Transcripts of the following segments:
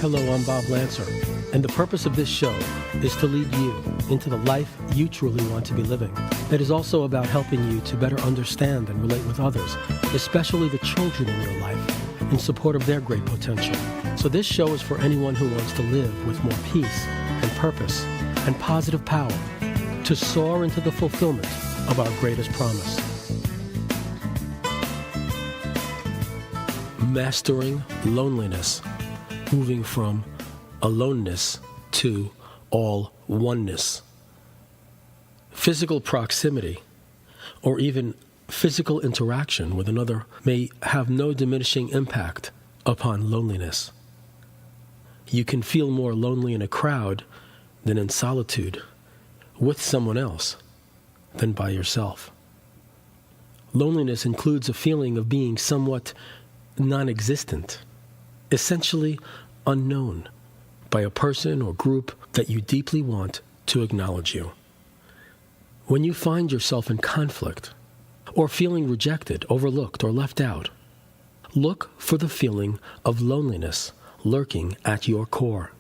Hello, I'm Bob Lancer, and the purpose of this show is to lead you into the life you truly want to be living. It is also about helping you to better understand and relate with others, especially the children in your life, in support of their great potential. So this show is for anyone who wants to live with more peace and purpose and positive power to soar into the fulfillment of our greatest promise. Mastering loneliness, moving from aloneness to all oneness. Physical proximity, or even physical interaction with another, may have no diminishing impact upon loneliness. You can feel more lonely in a crowd than in solitude, with someone else, than by yourself. Loneliness includes a feeling of being somewhat non-existent, essentially unknown by a person or group that you deeply want to acknowledge you. When you find yourself in conflict or feeling rejected, overlooked, or left out, look for the feeling of loneliness lurking at your core.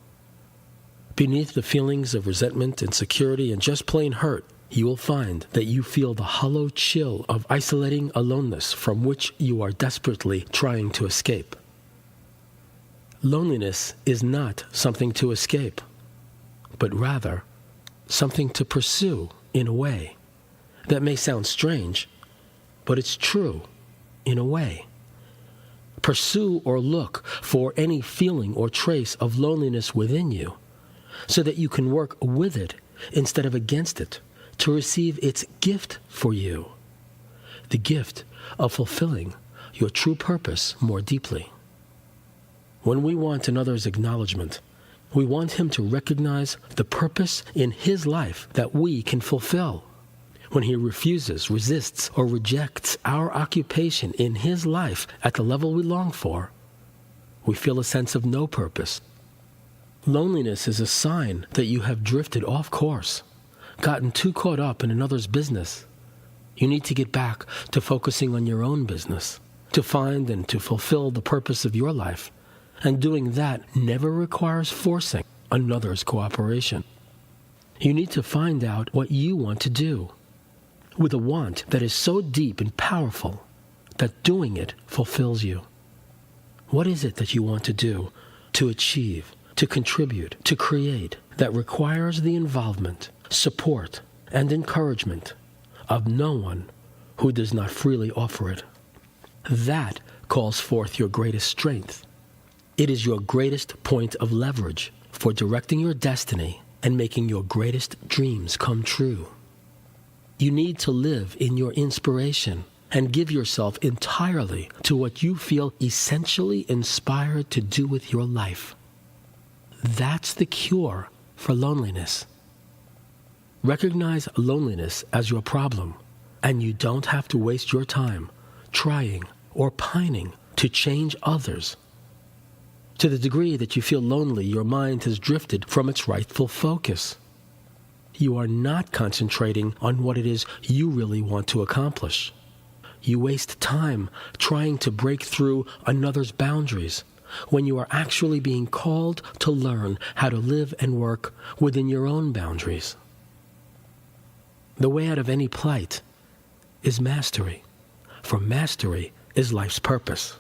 Beneath the feelings of resentment, insecurity, and just plain hurt, you will find that you feel the hollow chill of isolating aloneness from which you are desperately trying to escape. Loneliness is not something to escape, but rather something to pursue in a way. That may sound strange, but it's true in a way. Pursue or look for any feeling or trace of loneliness within you so that you can work with it instead of against it to receive its gift for you, the gift of fulfilling your true purpose more deeply. When we want another's acknowledgement, we want him to recognize the purpose in his life that we can fulfill. When he refuses, resists, or rejects our occupation in his life at the level we long for, we feel a sense of no purpose. Loneliness is a sign that you have drifted off course, gotten too caught up in another's business. You need to get back to focusing on your own business, to find and to fulfill the purpose of your life. And doing that never requires forcing another's cooperation. You need to find out what you want to do, with a want that is so deep and powerful that doing it fulfills you. What is it that you want to do, to achieve, to contribute, to create, that requires the involvement, support, and encouragement of no one who does not freely offer it? That calls forth your greatest strength. It is your greatest point of leverage for directing your destiny and making your greatest dreams come true. You need to live in your inspiration and give yourself entirely to what you feel essentially inspired to do with your life. That's the cure for loneliness. Recognize loneliness as your problem, and you don't have to waste your time trying or pining to change others. To the degree that you feel lonely, your mind has drifted from its rightful focus. You are not concentrating on what it is you really want to accomplish. You waste time trying to break through another's boundaries when you are actually being called to learn how to live and work within your own boundaries. The way out of any plight is mastery, for mastery is life's purpose.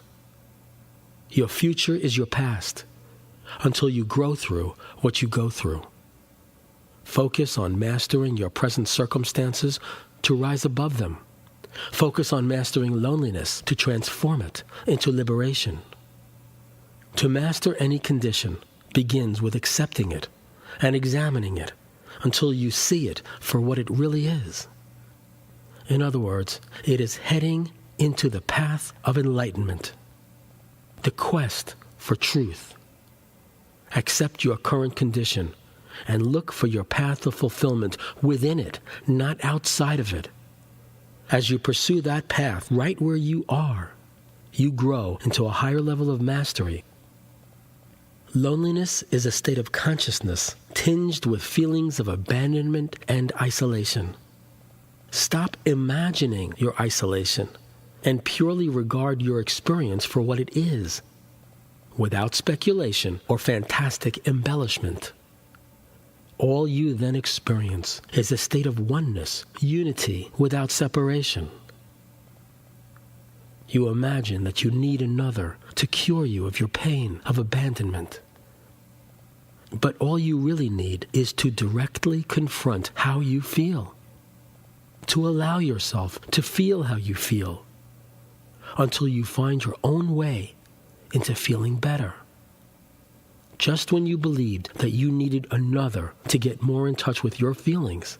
Your future is your past until you grow through what you go through. Focus on mastering your present circumstances to rise above them. Focus on mastering loneliness to transform it into liberation. To master any condition begins with accepting it and examining it until you see it for what it really is. In other words, it is heading into the path of enlightenment, the quest for truth. Accept your current condition and look for your path of fulfillment within it, not outside of it. As you pursue that path right where you are, you grow into a higher level of mastery. Loneliness is a state of consciousness tinged with feelings of abandonment and isolation. Stop imagining your isolation and purely regard your experience for what it is. without speculation or fantastic embellishment. All you then experience is a state of oneness, unity without separation. You imagine that you need another to cure you of your pain of abandonment. But all you really need is to directly confront how you feel, to allow yourself to feel how you feel, until you find your own way into feeling better. Just when you believed that you needed another to get more in touch with your feelings,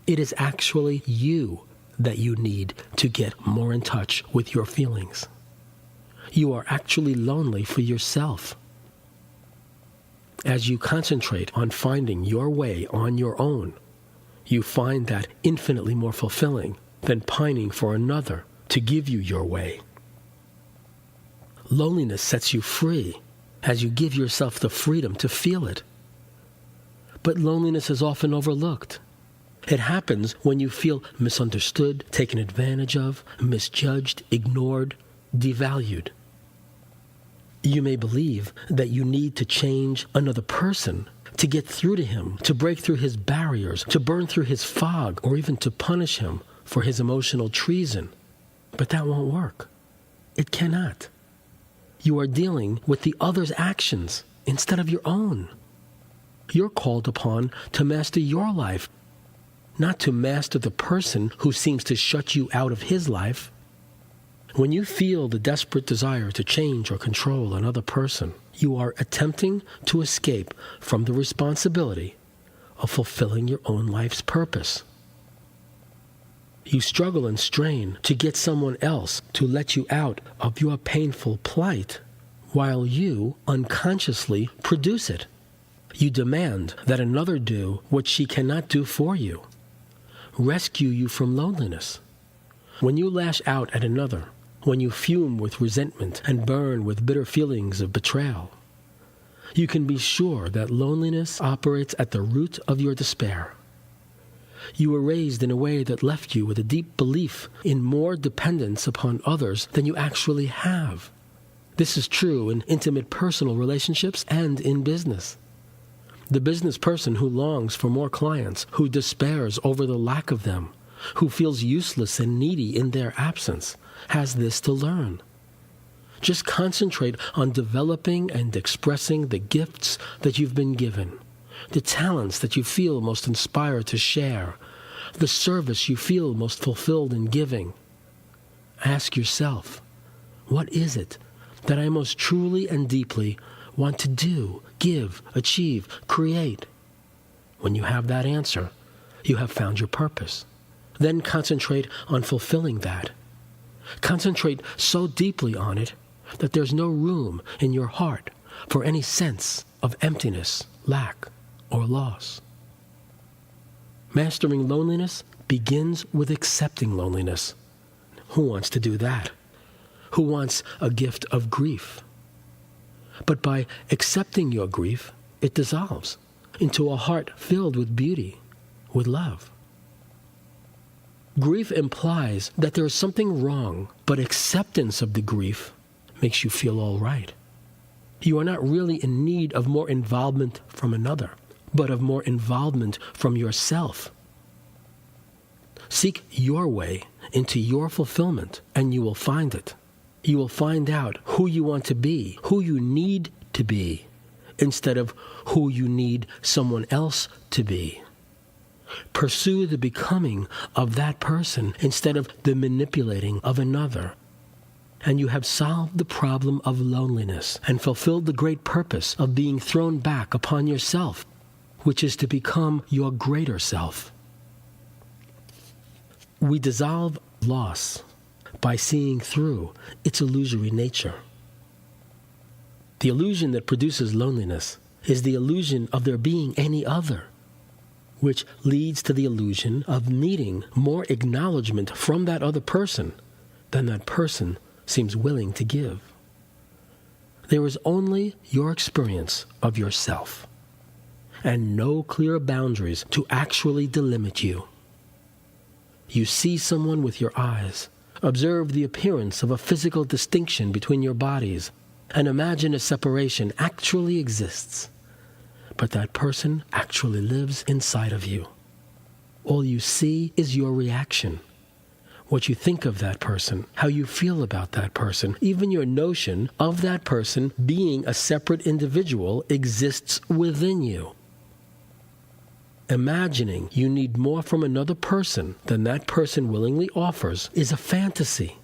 it is actually you that you need to get more in touch with your feelings. You are actually lonely for yourself. As you concentrate on finding your way on your own, you find that infinitely more fulfilling than pining for another to give you your way. Loneliness sets you free as you give yourself the freedom to feel it. But loneliness is often overlooked. It happens when you feel misunderstood, taken advantage of, misjudged, ignored, devalued. You may believe that you need to change another person to get through to him, to break through his barriers, to burn through his fog, or even to punish him for his emotional treason. But that won't work. It cannot. You are dealing with the other's actions instead of your own. You're called upon to master your life, not to master the person who seems to shut you out of his life. When you feel the desperate desire to change or control another person, you are attempting to escape from the responsibility of fulfilling your own life's purpose. You struggle and strain to get someone else to let you out of your painful plight, while you unconsciously produce it. You demand that another do what she cannot do for you, rescue you from loneliness. When you lash out at another, when you fume with resentment and burn with bitter feelings of betrayal, you can be sure that loneliness operates at the root of your despair. You were raised in a way that left you with a deep belief in more dependence upon others than you actually have. This is true in intimate personal relationships and in business. The business person who longs for more clients, who despairs over the lack of them, who feels useless and needy in their absence, has this to learn. Just concentrate on developing and expressing the gifts that you've been given, the talents that you feel most inspired to share, the service you feel most fulfilled in giving. Ask yourself, what is it that I most truly and deeply want to do, give, achieve, create? When you have that answer, you have found your purpose. Then concentrate on fulfilling that. Concentrate so deeply on it that there's no room in your heart for any sense of emptiness, lack, or loss. Mastering loneliness begins with accepting loneliness. Who wants to do that? Who wants a gift of grief? But by accepting your grief, it dissolves into a heart filled with beauty, with love. Grief implies that there is something wrong, but acceptance of the grief makes you feel all right. You are not really in need of more involvement from another, but of more involvement from yourself. Seek your way into your fulfillment, and you will find it. You will find out who you want to be, who you need to be, instead of who you need someone else to be. Pursue the becoming of that person instead of the manipulating of another. And you have solved the problem of loneliness and fulfilled the great purpose of being thrown back upon yourself, which is to become your greater self. We dissolve loss by seeing through its illusory nature. The illusion that produces loneliness is the illusion of there being any other, which leads to the illusion of needing more acknowledgement from that other person than that person seems willing to give. There is only your experience of yourself, and no clear boundaries to actually delimit you. You see someone with your eyes, observe the appearance of a physical distinction between your bodies, and imagine a separation actually exists, but that person actually lives inside of you. All you see is your reaction, what you think of that person, how you feel about that person. Even your notion of that person being a separate individual exists within you. Imagining you need more from another person than that person willingly offers is a fantasy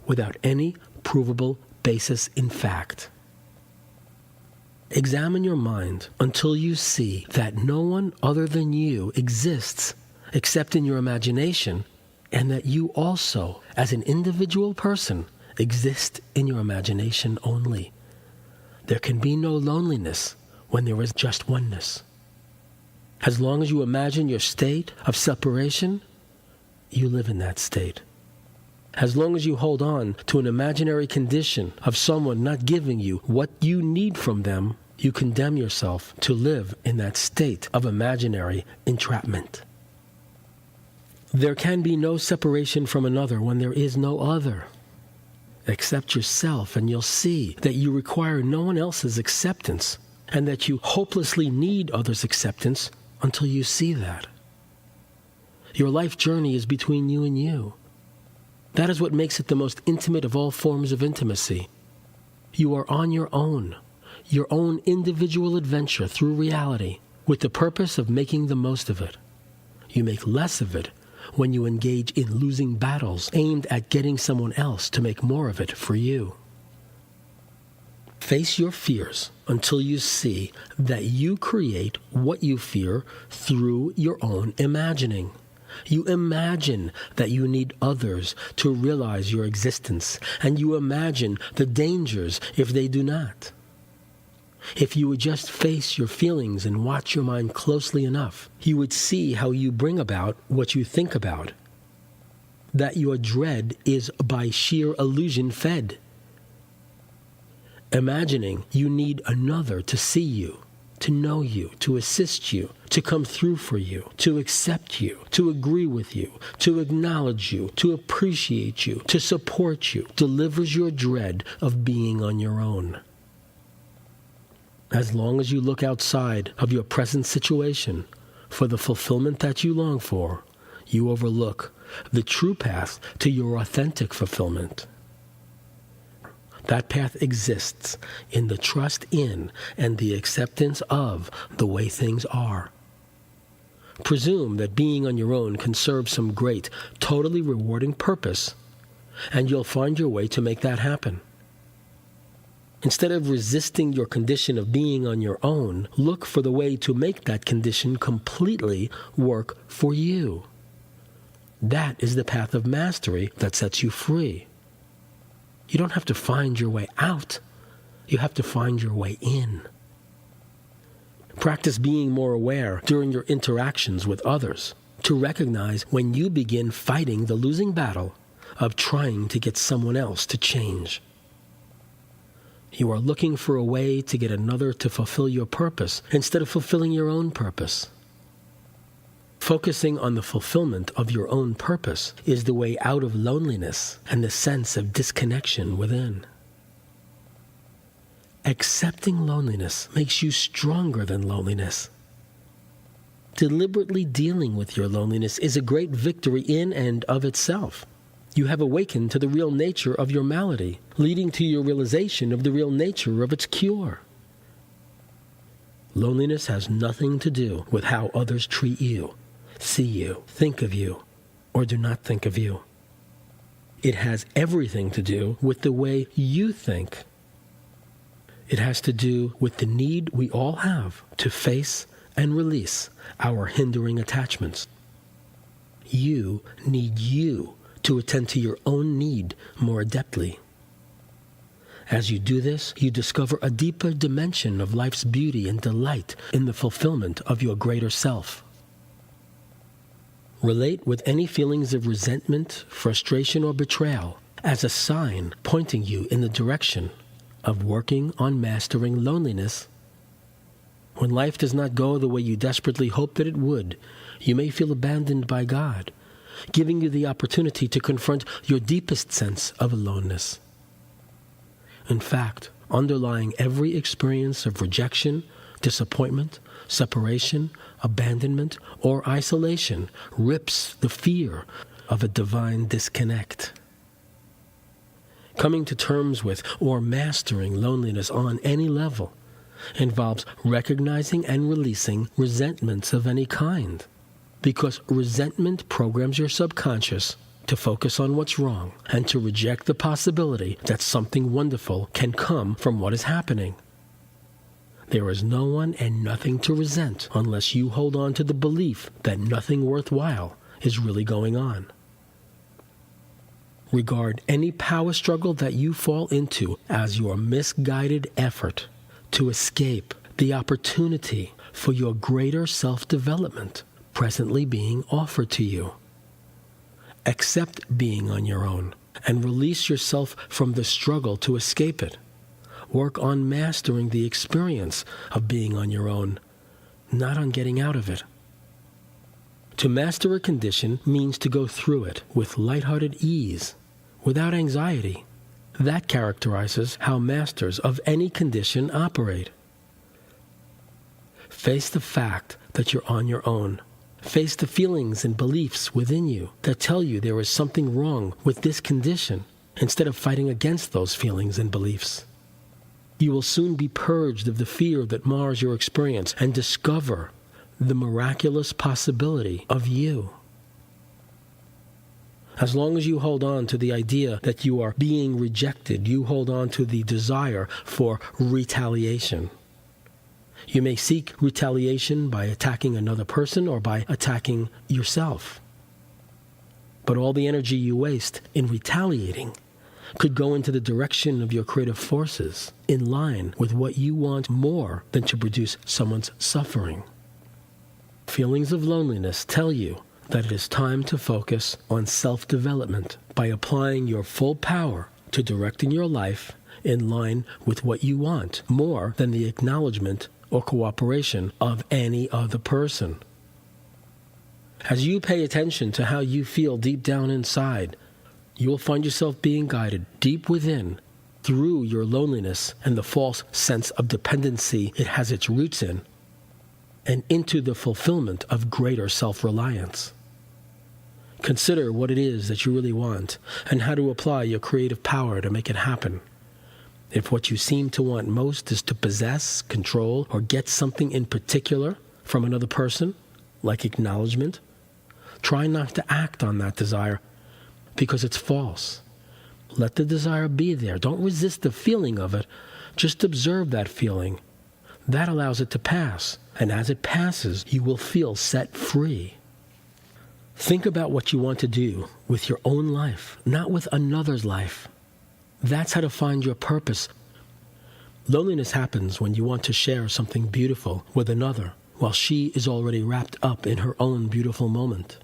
without any provable basis in fact. Examine your mind until you see that no one other than you exists except in your imagination, and that you also, as an individual person, exist in your imagination only. There can be no loneliness when there is just oneness. As long as you imagine your state of separation, you live in that state. As long as you hold on to an imaginary condition of someone not giving you what you need from them, you condemn yourself to live in that state of imaginary entrapment. There can be no separation from another when there is no other. Accept yourself and you'll see that you require no one else's acceptance and that you hopelessly need others' acceptance until you see that. Your life journey is between you and you. That is what makes it the most intimate of all forms of intimacy. You are on your own individual adventure through reality with the purpose of making the most of it. You make less of it when you engage in losing battles aimed at getting someone else to make more of it for you. Face your fears until you see that you create what you fear through your own imagining. You imagine that you need others to realize your existence, and you imagine the dangers if they do not. If you would just face your feelings and watch your mind closely enough, you would see how you bring about what you think about. That your dread is by sheer illusion fed. Imagining you need another to see you, to know you, to assist you, to come through for you, to accept you, to agree with you, to acknowledge you, to appreciate you, to support you, delivers your dread of being on your own. As long as you look outside of your present situation for the fulfillment that you long for, you overlook the true path to your authentic fulfillment. That path exists in the trust in and the acceptance of the way things are. Presume that being on your own can serve some great, totally rewarding purpose, and you'll find your way to make that happen. Instead of resisting your condition of being on your own, look for the way to make that condition completely work for you. That is the path of mastery that sets you free. You don't have to find your way out. You have to find your way in. Practice being more aware during your interactions with others to recognize when you begin fighting the losing battle of trying to get someone else to change. You are looking for a way to get another to fulfill your purpose instead of fulfilling your own purpose. Focusing on the fulfillment of your own purpose is the way out of loneliness and the sense of disconnection within. Accepting loneliness makes you stronger than loneliness. Deliberately dealing with your loneliness is a great victory in and of itself. You have awakened to the real nature of your malady, leading to your realization of the real nature of its cure. Loneliness has nothing to do with how others treat you, see you, think of you, or do not think of you. It has everything to do with the way you think. It has to do with the need we all have to face and release our hindering attachments. You need you to attend to your own need more adeptly. As you do this, you discover a deeper dimension of life's beauty and delight in the fulfillment of your greater self. Relate with any feelings of resentment, frustration, or betrayal as a sign pointing you in the direction of working on mastering loneliness. When life does not go the way you desperately hope that it would, you may feel abandoned by God, giving you the opportunity to confront your deepest sense of aloneness. In fact, underlying every experience of rejection, disappointment, separation, abandonment, or isolation, rips the fear of a divine disconnect. Coming to terms with or mastering loneliness on any level involves recognizing and releasing resentments of any kind, because resentment programs your subconscious to focus on what's wrong and to reject the possibility that something wonderful can come from what is happening. There is no one and nothing to resent unless you hold on to the belief that nothing worthwhile is really going on. Regard any power struggle that you fall into as your misguided effort to escape the opportunity for your greater self-development presently being offered to you. Accept being on your own and release yourself from the struggle to escape it. Work on mastering the experience of being on your own, not on getting out of it. To master a condition means to go through it with lighthearted ease, without anxiety. That characterizes how masters of any condition operate. Face the fact that you're on your own. Face the feelings and beliefs within you that tell you there is something wrong with this condition, instead of fighting against those feelings and beliefs. You will soon be purged of the fear that mars your experience and discover the miraculous possibility of you. As long as you hold on to the idea that you are being rejected, you hold on to the desire for retaliation. You may seek retaliation by attacking another person or by attacking yourself. But all the energy you waste in retaliating could go into the direction of your creative forces, in line with what you want more than to produce someone's suffering. Feelings of loneliness tell you that it is time to focus on self-development by applying your full power to directing your life in line with what you want, more than the acknowledgement or cooperation of any other person. As you pay attention to how you feel deep down inside, you will find yourself being guided deep within through your loneliness and the false sense of dependency it has its roots in, and into the fulfillment of greater self-reliance. Consider what it is that you really want and how to apply your creative power to make it happen. If what you seem to want most is to possess, control, or get something in particular from another person, like acknowledgement, try not to act on that desire because it's false. Let the desire be there. Don't resist the feeling of it. Just observe that feeling. That allows it to pass, and as it passes, you will feel set free. Think about what you want to do with your own life, not with another's life. That's how to find your purpose. Loneliness happens when you want to share something beautiful with another, while she is already wrapped up in her own beautiful moment.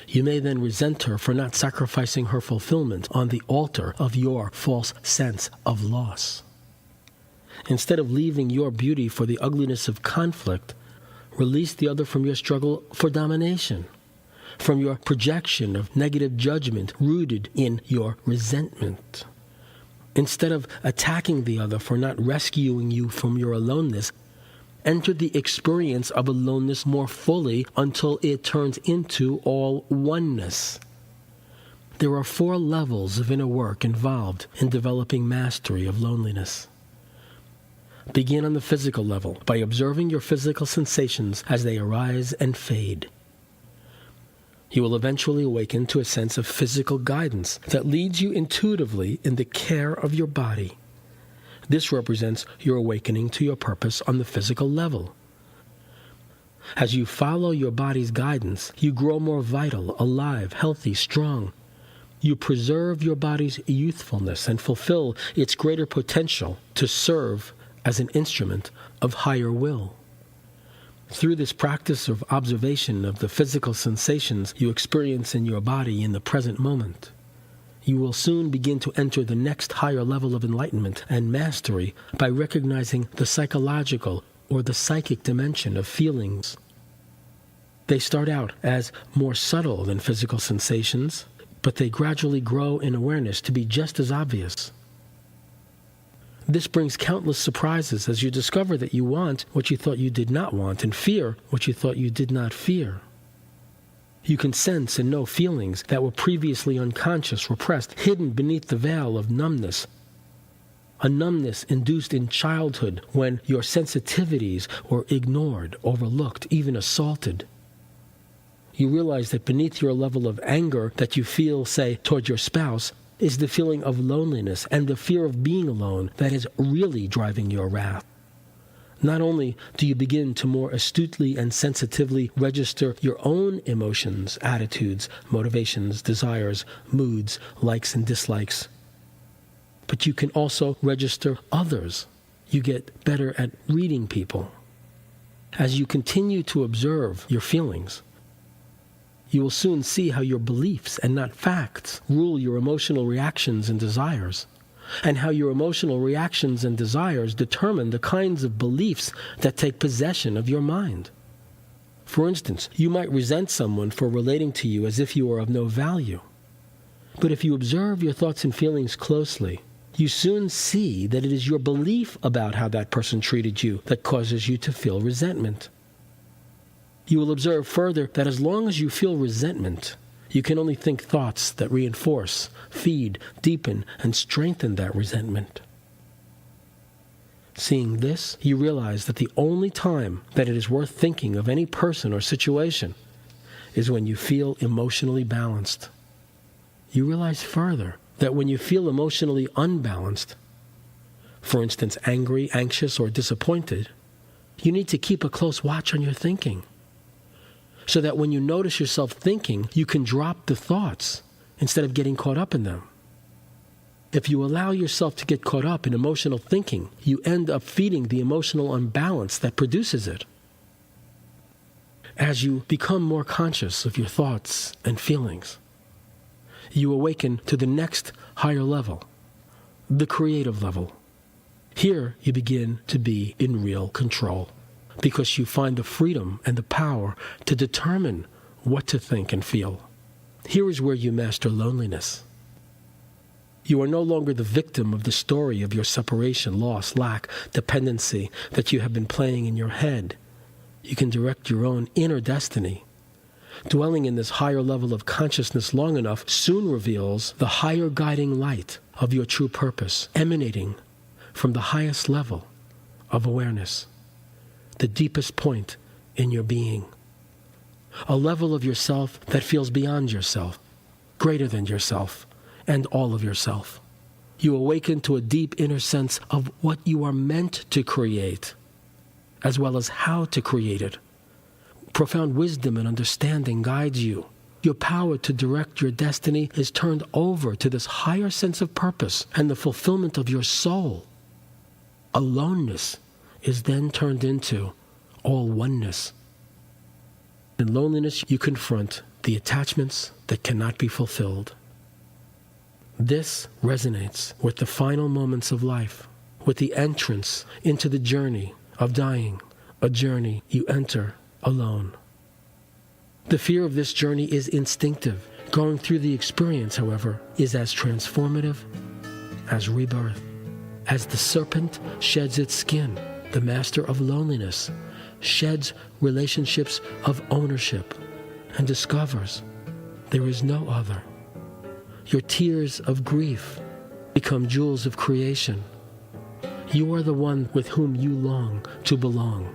You may then resent her for not sacrificing her fulfillment on the altar of your false sense of loss. Instead of leaving your beauty for the ugliness of conflict, release the other from your struggle for domination, from your projection of negative judgment rooted in your resentment. Instead of attacking the other for not rescuing you from your aloneness, enter the experience of aloneness more fully until it turns into all oneness. There are 4 levels of inner work involved in developing mastery of loneliness. Begin on the physical level by observing your physical sensations as they arise and fade. You will eventually awaken to a sense of physical guidance that leads you intuitively in the care of your body. This represents your awakening to your purpose on the physical level. As you follow your body's guidance, you grow more vital, alive, healthy, strong. You preserve your body's youthfulness and fulfill its greater potential to serve as an instrument of higher will. Through this practice of observation of the physical sensations you experience in your body in the present moment, you will soon begin to enter the next higher level of enlightenment and mastery by recognizing the psychological or the psychic dimension of feelings. They start out as more subtle than physical sensations, but they gradually grow in awareness to be just as obvious. This brings countless surprises as you discover that you want what you thought you did not want and fear what you thought you did not fear. You can sense and know feelings that were previously unconscious, repressed, hidden beneath the veil of numbness. A numbness induced in childhood when your sensitivities were ignored, overlooked, even assaulted. You realize that beneath your level of anger that you feel, say, toward your spouse, is the feeling of loneliness and the fear of being alone that is really driving your wrath. Not only do you begin to more astutely and sensitively register your own emotions, attitudes, motivations, desires, moods, likes and dislikes, but you can also register others. You get better at reading people. As you continue to observe your feelings, you will soon see how your beliefs and not facts rule your emotional reactions and desires, and how your emotional reactions and desires determine the kinds of beliefs that take possession of your mind. For instance, you might resent someone for relating to you as if you are of no value. But if you observe your thoughts and feelings closely, you soon see that it is your belief about how that person treated you that causes you to feel resentment. You will observe further that as long as you feel resentment, you can only think thoughts that reinforce, feed, deepen, and strengthen that resentment. Seeing this, you realize that the only time that it is worth thinking of any person or situation is when you feel emotionally balanced. You realize further that when you feel emotionally unbalanced, for instance, angry, anxious, or disappointed, you need to keep a close watch on your thinking, so that when you notice yourself thinking, you can drop the thoughts instead of getting caught up in them. If you allow yourself to get caught up in emotional thinking, you end up feeding the emotional imbalance that produces it. As you become more conscious of your thoughts and feelings, you awaken to the next higher level, the creative level. Here you begin to be in real control, because you find the freedom and the power to determine what to think and feel. Here is where you master loneliness. You are no longer the victim of the story of your separation, loss, lack, dependency that you have been playing in your head. You can direct your own inner destiny. Dwelling in this higher level of consciousness long enough soon reveals the higher guiding light of your true purpose, emanating from the highest level of awareness, the deepest point in your being, a level of yourself that feels beyond yourself, greater than yourself, and all of yourself. You awaken to a deep inner sense of what you are meant to create, as well as how to create it. Profound wisdom and understanding guides you. Your power to direct your destiny is turned over to this higher sense of purpose and the fulfillment of your soul. Aloneness is then turned into all oneness. In loneliness, you confront the attachments that cannot be fulfilled. This resonates with the final moments of life, with the entrance into the journey of dying, a journey you enter alone. The fear of this journey is instinctive. Going through the experience, however, is as transformative as rebirth. As the serpent sheds its skin, the master of loneliness sheds relationships of ownership and discovers there is no other. Your tears of grief become jewels of creation. You are the one with whom you long to belong.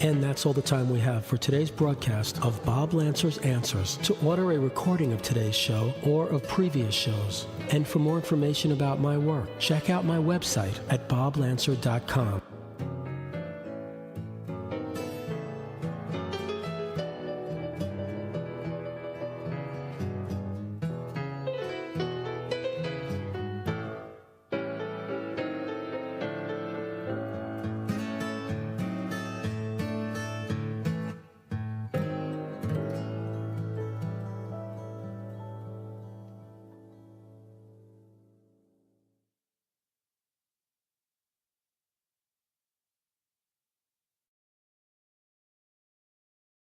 And that's all the time we have for today's broadcast of Bob Lancer's Answers. To order a recording of today's show or of previous shows, and for more information about my work, check out my website at boblancer.com.